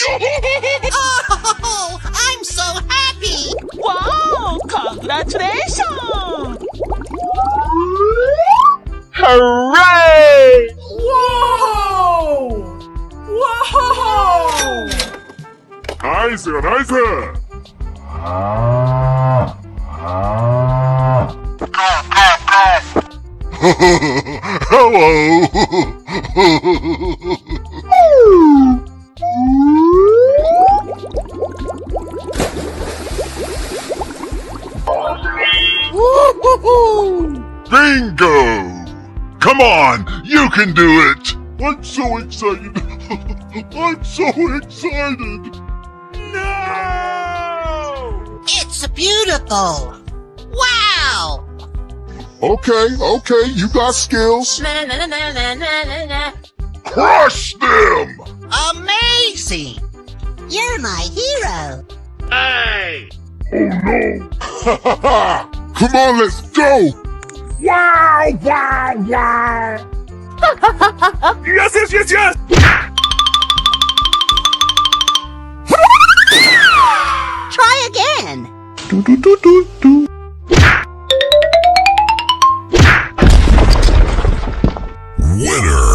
Oh, I'm so happy! Wow! Congratulations! Hooray! Whoa! Whoa! 나이스 나이스. Hello. Bingo! Come on, you can do it! I'm so excited! I'm so excited! No! It's beautiful! Wow! Okay, you got skills. Crush them! Amazing! You're my hero! Hey! Oh no! Come on, let's go! Wow! Yes! Try again! Winner!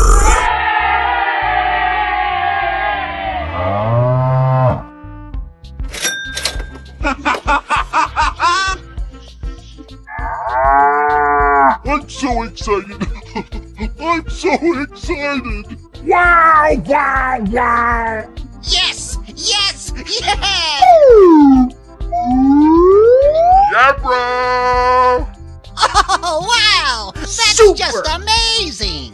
I'm so excited! I'm so excited! Wow! Yes! Yes! Yes! Yeah, bro! Oh, wow! That's Super. just amazing!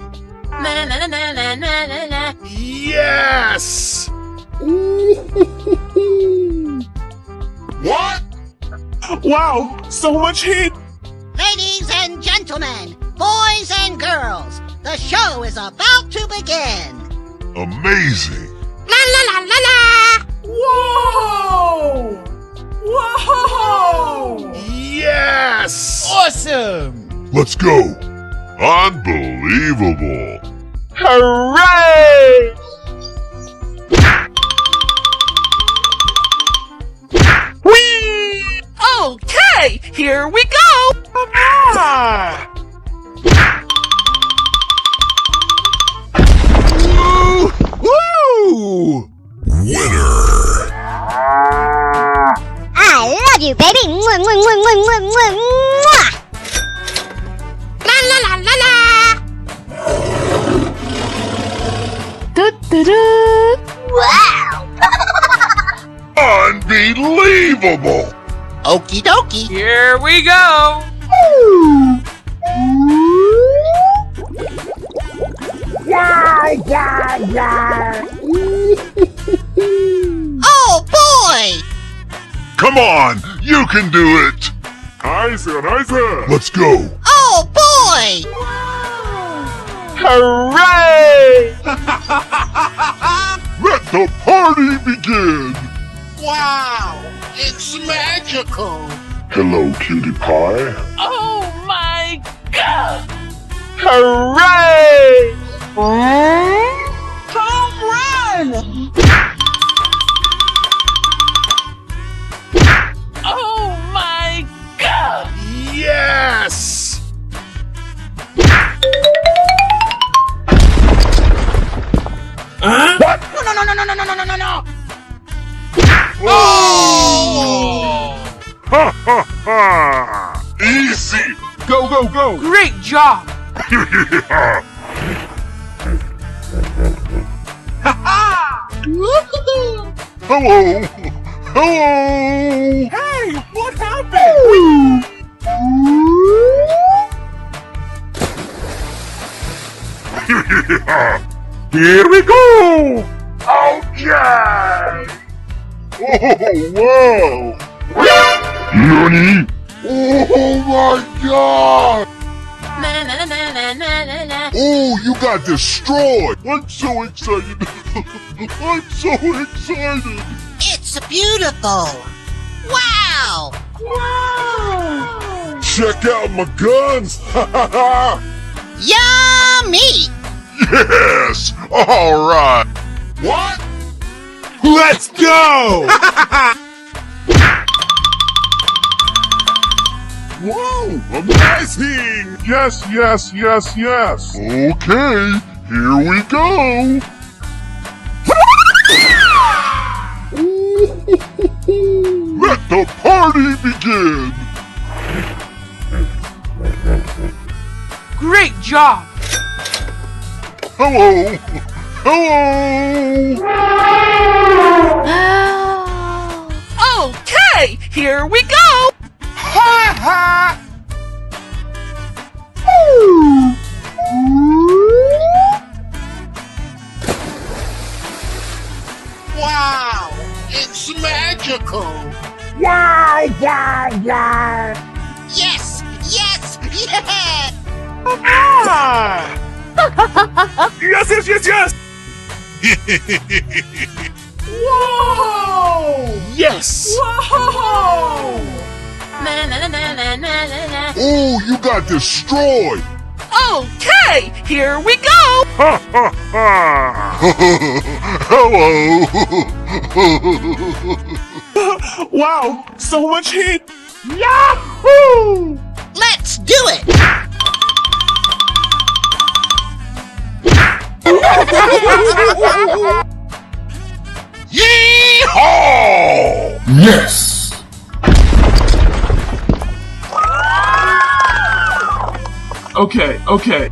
Yes! What? Wow! So much heat! Ladies and gentlemen, boys and girls, the show is about to begin! Amazing! La la la la la! Whoa! Whoa! Yes! Awesome! Let's go! Unbelievable! Hooray! Whee! Okay, here we go! Ah! Woo! Winner! I love you, baby. Mwah, mwah, mwah, mwah, mwah, mwah, mwah. La la la la la! Wow. Unbelievable! Okie dokie! Here we go! Oh boy! Come on, you can do it! Nice! Let's go! Oh boy! Hooray! Let the party begin! Wow! It's magical! Hello, cutie pie. Oh my god! Hooray! Home run! Oh my god! Yes! Huh? What? No! Oh! Ha ha ha! Easy! Go, go, go! Great job! Hello! Hello! Hey, what happened? Here we go! Okay! Oh, wow! NANI? Oh my god! Oh, you got destroyed! I'm so excited! I'm so excited! It's beautiful! Wow! Check out my guns! Yummy! Yes! Alright! What? Let's go! Whoa, amazing! Yes, yes, yes, yes. Okay, here we go. Let the party begin. Great job! Hello, hello. Okay, here we go! Ha ha! Wow, it's magical. Wow, wow, wow! Yes, yes, yes. Ah! Yes, yes, yes, yes! Whoa! Yes! Whoa! Oh, you got destroyed. Okay, here we go! Ha ha ha. Hello. Wow, so much heat! Yahoo! Let's do it. Yee-haw! Yes! Okay, okay.